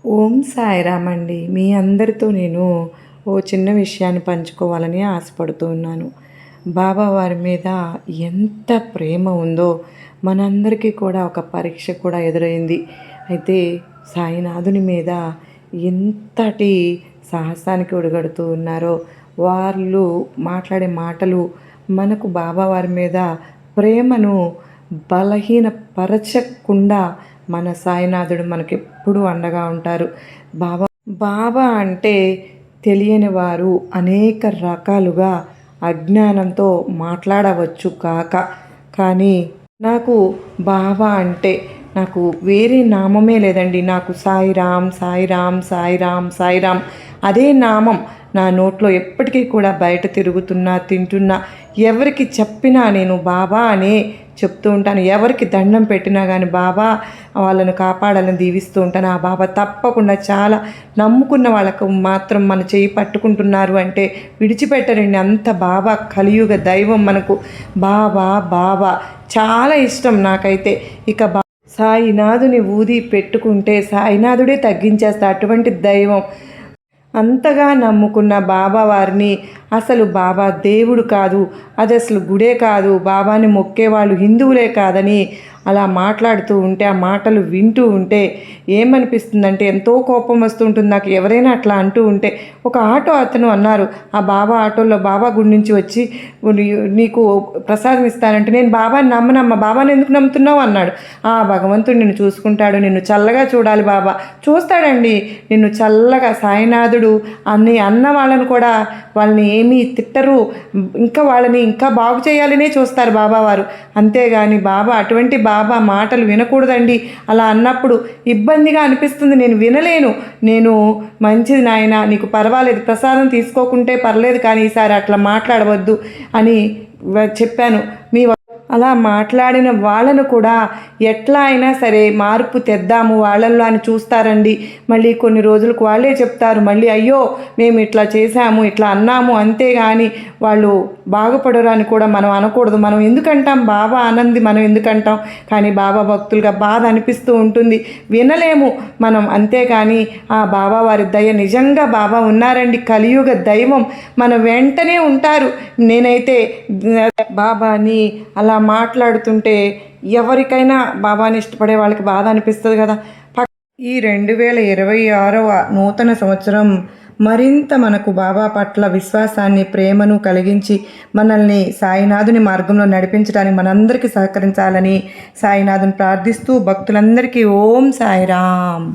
ఓం సాయిరామ్ అండి. మీ అందరితో నేను ఓ చిన్న విషయాన్ని పంచుకోవాలని ఆశపడుతూ ఉన్నాను. బాబా వారి మీద ఎంత ప్రేమ ఉందో మనందరికీ కూడా ఒక పరీక్ష కూడా ఎదురైంది. అయితే సాయినాథుని మీద ఎంతటి సాహసానికి ఒడిగడుతూ ఉన్నారో, వాళ్ళు మాట్లాడే మాటలు మనకు బాబా వారి మీద ప్రేమను బలహీనపరచకుండా మన సాయినాథుడు మనకెప్పుడూ అండగా ఉంటారు. బాబా బాబా అంటే తెలియని వారు అనేక రకాలుగా అజ్ఞానంతో మాట్లాడవచ్చు కాక, కానీ నాకు బాబా అంటే నాకు వేరే నామమే లేదండి. నాకు సాయిరామ్ సాయిరామ్ సాయిరామ్ సాయిరామ్ అదే నామం నా నోట్లో ఎప్పటికీ కూడా బయట తిరుగుతున్నా, తింటున్నా, ఎవరికి చెప్పినా నేను బాబా అనే చెప్తూ ఉంటాను. ఎవరికి దండం పెట్టినా కానీ బాబా వాళ్ళను కాపాడాలని దీవిస్తూ ఉంటాను. ఆ బాబా తప్పకుండా చాలా నమ్ముకున్న వాళ్ళకు మాత్రం మన చేయి పట్టుకుంటున్నారు అంటే విడిచిపెట్టరండి. అంత బాబా కలియుగ దైవం మనకు. బాబా బాబా చాలా ఇష్టం నాకైతే. ఇక సాయినాథుని ఊది పెట్టుకుంటే సాయినాథుడే తగ్గించేస్తా, అటువంటి దైవం. అంతగా నమ్ముకున్న బాబా వారిని అసలు బాబా దేవుడు కాదు, అది అసలు గుడే కాదు, బాబాని మొక్కేవాళ్ళు హిందువులే కాదని అలా మాట్లాడుతూ ఉంటే, ఆ మాటలు వింటూ ఉంటే ఏమనిపిస్తుందంటే ఎంతో కోపం వస్తుంటుంది నాకు. ఎవరైనా అట్లా అంటూ ఉంటే, ఒక ఆటో అతను అన్నారు, ఆ బాబా ఆటోలో బాబా గుడి నుంచి వచ్చి నీకు ప్రసాదం ఇస్తానంటే, నేను బాబాని నమ్మనమ్మ, బాబాని ఎందుకు నమ్ముతున్నావు అన్నాడు. ఆ భగవంతుడు నిన్ను చూసుకుంటాడు, నిన్ను చల్లగా చూడాలి బాబా. చూస్తాడండి నిన్ను చల్లగా. సాయినాథుడు అన్న వాళ్ళను కూడా వాళ్ళని ఏమీ తిట్టరు, ఇంకా వాళ్ళని ఇంకా బాగు చేయాలనే చూస్తారు బాబావారు. అంతేగాని బాబా అటువంటి బాబా మాటలు వినకూడదండి. అలా అన్నప్పుడు ఇబ్బందిగా అనిపిస్తుంది, నేను వినలేను. నేను మంచిది నాయన, నీకు పర్వాలేదు, ప్రసాదం తీసుకోకుంటే పర్లేదు, కానీ ఈసారి అట్లా మాట్లాడవద్దు అని చెప్పాను. అలా మాట్లాడిన వాళ్ళను కూడా ఎట్లా అయినా సరే మార్పు తెద్దాము వాళ్ళల్లో అని చూస్తారండి. మళ్ళీ కొన్ని రోజులకు వాళ్ళే చెప్తారు, మళ్ళీ అయ్యో మేము ఇట్లా చేశాము, ఇట్లా అన్నాము, అంతేగాని వాళ్ళు బాగుపడరు అని కూడా మనం అనకూడదు. మనం ఎందుకంటాం, బాబా ఆనంది మనం ఎందుకంటాం, కానీ బాబా భక్తులుగా బాధ అనిపిస్తూ ఉంటుంది, వినలేము మనం. అంతేగాని ఆ బాబా వారి దయ, నిజంగా బాబా ఉన్నారండి, కలియుగ దైవం మన వెంటనే ఉంటారు. నేనైతే బాబాని అలా మాట్లాడుతుంటే ఎవరికైనా బాబాని ఇష్టపడే వాళ్ళకి బాధ అనిపిస్తుంది కదా. ఈ 2026వ నూతన సంవత్సరం మరింత మనకు బాబా పట్ల విశ్వాసాన్ని, ప్రేమను కలిగించి మనల్ని సాయినాథుని మార్గంలో నడిపించడానికి మనందరికీ సహకరించాలని సాయినాథుని ప్రార్థిస్తూ భక్తులందరికీ ఓం సాయిరామ్.